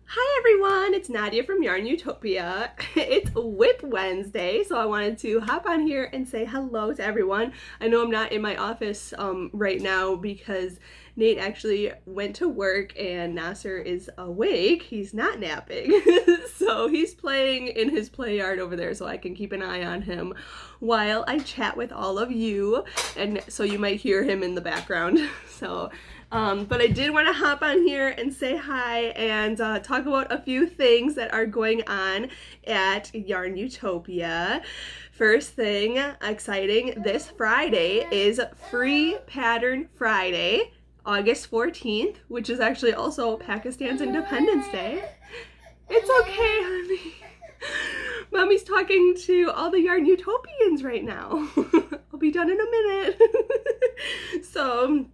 Hi everyone, it's Nadia from YARNutopia. It's WIP Wednesday, so I wanted to hop on here and say hello to everyone. I know I'm not in my office right now because Nate actually went to work and Nasser is awake. He's not napping. So he's playing in his play yard over there so I can keep an eye on him while I chat with all of you. And so you might hear him in the background. But I did want to hop on here and say hi and talk about a few things that are going on at YARNutopia. First thing exciting, this Friday is Free Pattern Friday, August 14th, which is actually also Pakistan's Independence Day. It's okay, honey. Mommy's talking to all the YARNutopians right now. I'll be done in a minute. So,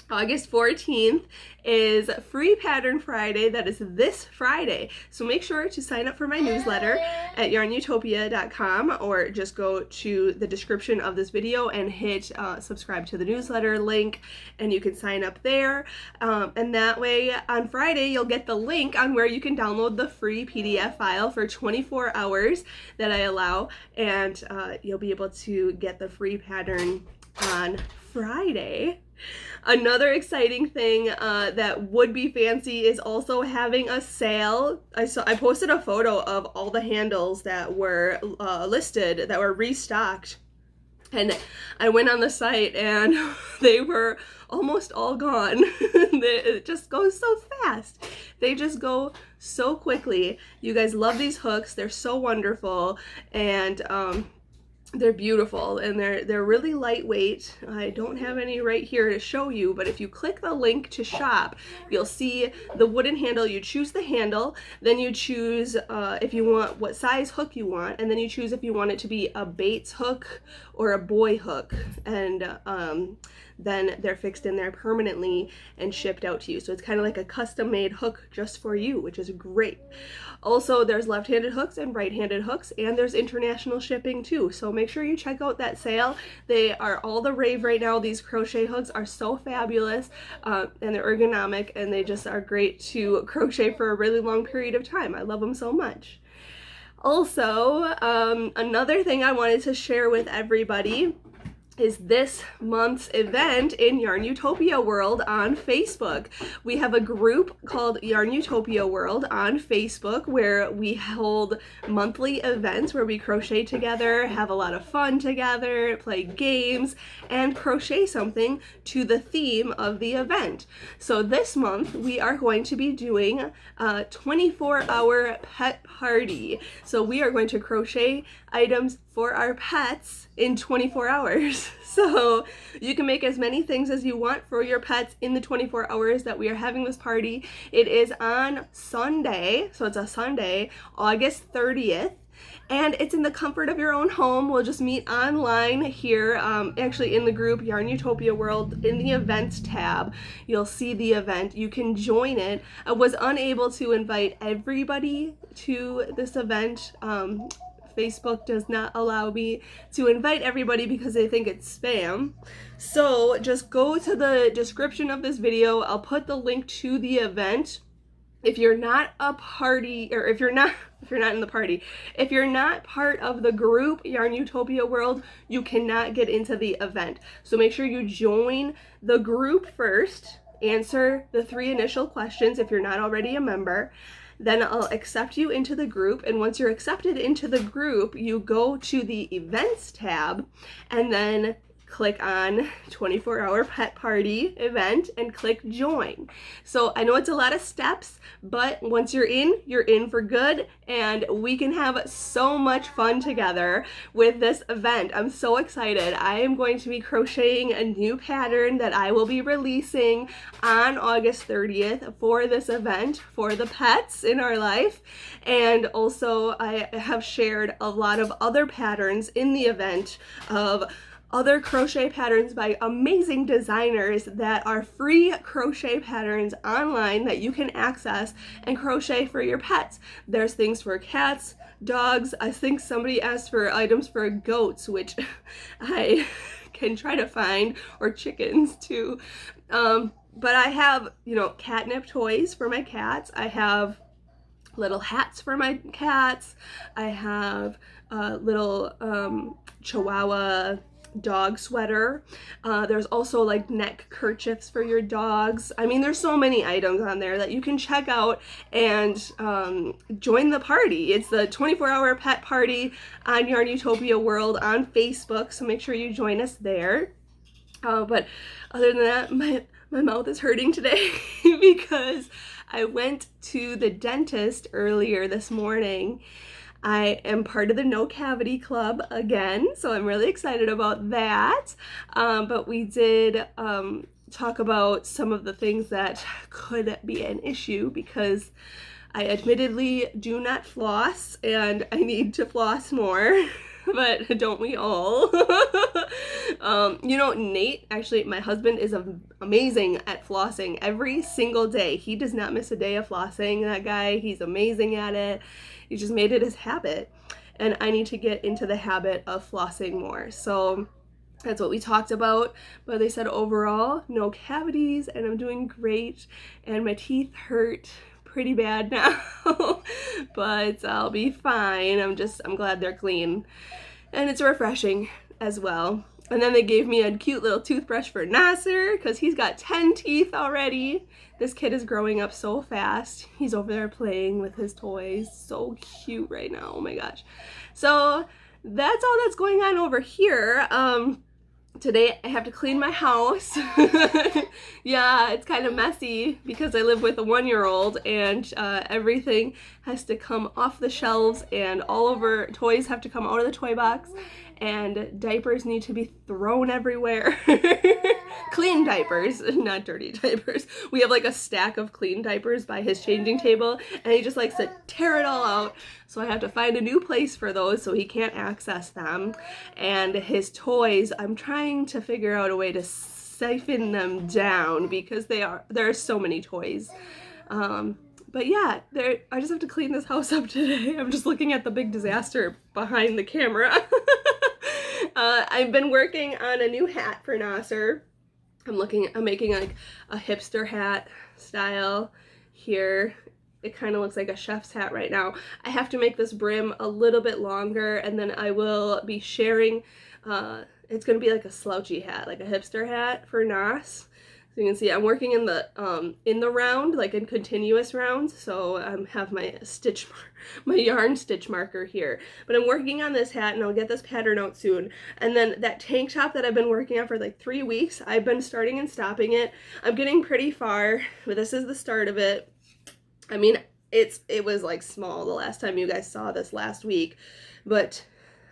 August 14th is Free Pattern Friday. That is this Friday. So make sure to sign up for my newsletter at yarnutopia.com or just go to the description of this video and hit subscribe to the newsletter link and you can sign up there. And that way on Friday you'll get the link on where you can download the free PDF file for 24 hours that I allow, and you'll be able to get the free pattern on Friday. Another exciting thing that would be fancy is also having a sale. I posted a photo of all the handles that were listed, that were restocked, and I went on the site and they were almost all gone. It just goes so fast. They just go so quickly. You guys love these hooks. They're so wonderful, and they're beautiful, and they're really lightweight. I don't have any right here to show you, but if you click the link to shop, you'll see the wooden handle. You choose the handle, then you choose if you want what size hook you want, and then you choose if you want it to be a Bates hook or a boy hook, and then they're fixed in there permanently and shipped out to you. So it's kind of like a custom-made hook just for you, which is great. Also, there's left-handed hooks and right-handed hooks, and there's international shipping too. So make sure you check out that sale. They are all the rave right now. These crochet hooks are so fabulous, and they're ergonomic, and they just are great to crochet for a really long period of time. I love them so much. Also, another thing I wanted to share with everybody is this month's event in YARNutopia World on Facebook. We have a group called YARNutopia World on Facebook where we hold monthly events where we crochet together, have a lot of fun together, play games, and crochet something to the theme of the event. So this month we are going to be doing a 24-hour pet party. So we are going to crochet items for our pets in 24 hours. So you can make as many things as you want for your pets in the 24 hours that we are having this party. It is on Sunday, so it's a Sunday, August 30th. And it's in the comfort of your own home. We'll just meet online here, actually in the group YARNutopia World. In the events tab, you'll see the event. You can join it. I was unable to invite everybody to this event. Facebook does not allow me to invite everybody because they think it's spam. So just go to the description of this video. I'll put the link to the event. If you're not a party, or if you're not in the party, if you're not part of the group YARNutopia World, you cannot get into the event. So make sure you join the group first, answer the 3 initial questions if you're not already a member. Then I'll accept you into the group, and once you're accepted into the group, you go to the events tab and then click on 24-hour pet party event and click join. So I know it's a lot of steps, but once you're in for good, and we can have so much fun together with this event. I'm so excited. I am going to be crocheting a new pattern that I will be releasing on August 30th for this event for the pets in our life. And also I have shared a lot of other patterns in the event of other crochet patterns by amazing designers that are free crochet patterns online that you can access and crochet for your pets. There's things for cats, dogs. I think somebody asked for items for goats, which I can try to find, or chickens too. But I have, catnip toys for my cats. I have little hats for my cats. I have a little Chihuahua dog sweater. There's also like neck kerchiefs for your dogs. I mean, there's so many items on there that you can check out and join the party. It's the 24-hour pet party on YARNutopia World on Facebook, so make sure you join us there. But other than that, my mouth is hurting today because I went to the dentist earlier this morning. I am part of the No Cavity Club again, so I'm really excited about that. But we did talk about some of the things that could be an issue because I admittedly do not floss and I need to floss more. But don't we all? You know, Nate, actually, my husband is amazing at flossing every single day. He does not miss a day of flossing. That guy, he's amazing at it. He just made it his habit. And I need to get into the habit of flossing more. So that's what we talked about. But they said overall, no cavities, and I'm doing great. And my teeth hurt pretty bad now, but I'll be fine. I'm glad they're clean, and it's refreshing as well. And then they gave me a cute little toothbrush for Nasser because he's got 10 teeth already. This kid is growing up so fast. He's over there playing with his toys. So cute right now. Oh my gosh. So that's all that's going on over here. Today I have to clean my house. Yeah, it's kind of messy because I live with a 1-year-old and everything has to come off the shelves and all over, toys have to come out of the toy box and diapers need to be thrown everywhere. Clean diapers, not dirty diapers. We have like a stack of clean diapers by his changing table and he just likes to tear it all out. So I have to find a new place for those so he can't access them. And his toys, I'm trying to figure out a way to siphon them down because there are so many toys. But yeah, I just have to clean this house up today. I'm just looking at the big disaster behind the camera. I've been working on a new hat for Nasser. I'm making like a hipster hat style here. It kind of looks like a chef's hat right now. I have to make this brim a little bit longer and then I will be sharing, it's going to be like a slouchy hat, like a hipster hat for Nas. So you can see I'm working in the round, like in continuous rounds. So I have my yarn stitch marker here. But I'm working on this hat and I'll get this pattern out soon. And then that tank top that I've been working on for like 3 weeks, I've been starting and stopping it. I'm getting pretty far, but this is the start of it. I mean, it was like small the last time you guys saw this last week, but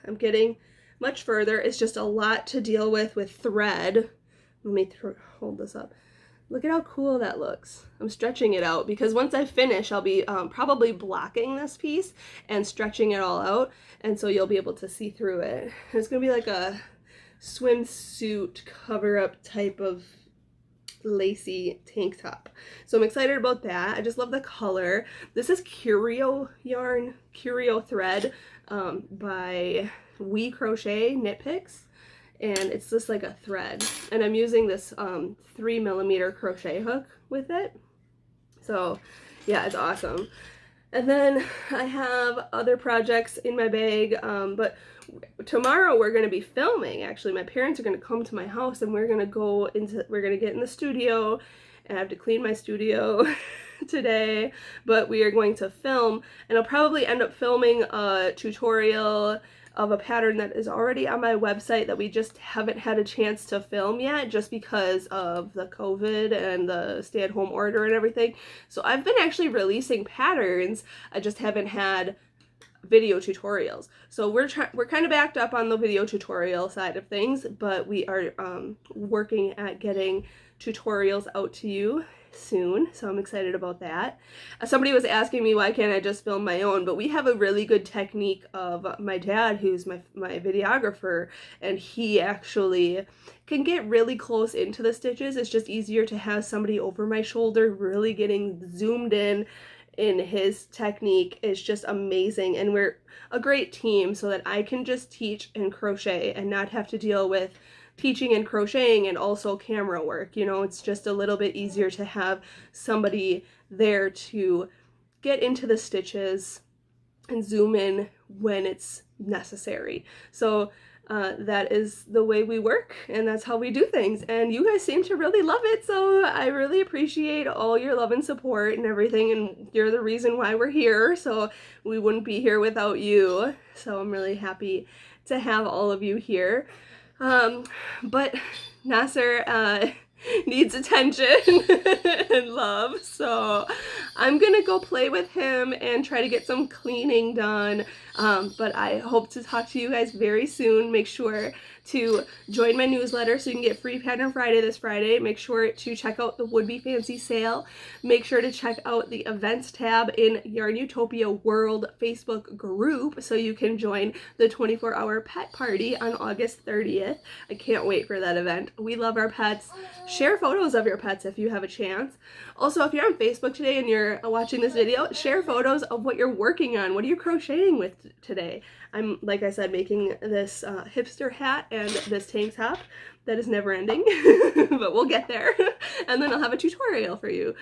I'm getting much further. It's just a lot to deal with thread. Let me hold this up. Look at how cool that looks. I'm stretching it out because once I finish, I'll be probably blocking this piece and stretching it all out, and so you'll be able to see through it. It's gonna be like a swimsuit cover-up type of lacy tank top. So I'm excited about that. I just love the color. This is Curio yarn, Curio thread by We Crochet Knit Picks. And it's just like a thread. And I'm using this 3mm crochet hook with it. So yeah, it's awesome. And then I have other projects in my bag, but tomorrow we're going to be filming. Actually, my parents are going to come to my house and we're going to get in the studio, and I have to clean my studio today, but we are going to film, and I'll probably end up filming a tutorial of a pattern that is already on my website that we just haven't had a chance to film yet just because of the COVID and the stay-at-home order and everything. So I've been actually releasing patterns, I just haven't had video tutorials. So we're kind of backed up on the video tutorial side of things, but we are working at getting tutorials out to you soon, so I'm excited about that. Somebody was asking me why can't I just film my own, but we have a really good technique of my dad, who's my videographer, and he actually can get really close into the stitches. It's just easier to have somebody over my shoulder really getting zoomed in his technique. Is just amazing, and we're a great team so that I can just teach and crochet and not have to deal with teaching and crocheting and also camera work. You know, it's just a little bit easier to have somebody there to get into the stitches and zoom in when it's necessary. So that is the way we work, and that's how we do things, and you guys seem to really love it, so I really appreciate all your love and support and everything, and you're the reason why we're here, so we wouldn't be here without you. So I'm really happy to have all of you here. But Nasser needs attention and love, so I'm gonna go play with him and try to get some cleaning done, but I hope to talk to you guys very soon. Make sure to join my newsletter so you can get free Pattern Friday this Friday. Make sure to check out the Would Be Fancy sale. Make sure to check out the events tab in YARNutopia World Facebook group so you can join the 24-hour pet party on August 30th. I can't wait for that event. We love our pets. Share photos of your pets if you have a chance. Also, if you're on Facebook today and you're watching this video, share photos of what you're working on. What are you crocheting with today? I'm, like I said, making this hipster hat and this tank top that is never ending, but we'll get there. And then I'll have a tutorial for you.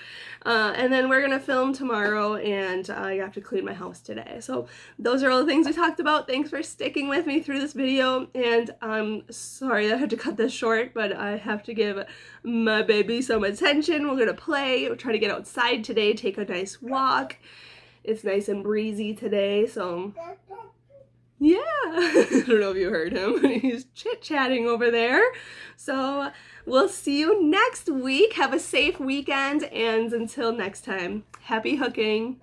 And then we're gonna film tomorrow, and I have to clean my house today. So those are all the things we talked about. Thanks for sticking with me through this video, and I'm sorry that I had to cut this short, but I have to give my baby some attention. We're gonna play, we'll try to get outside today, take a nice walk. It's nice and breezy today, so yeah. I don't know if you heard him. He's chit-chatting over there. So we'll see you next week. Have a safe weekend, and until next time, happy hooking.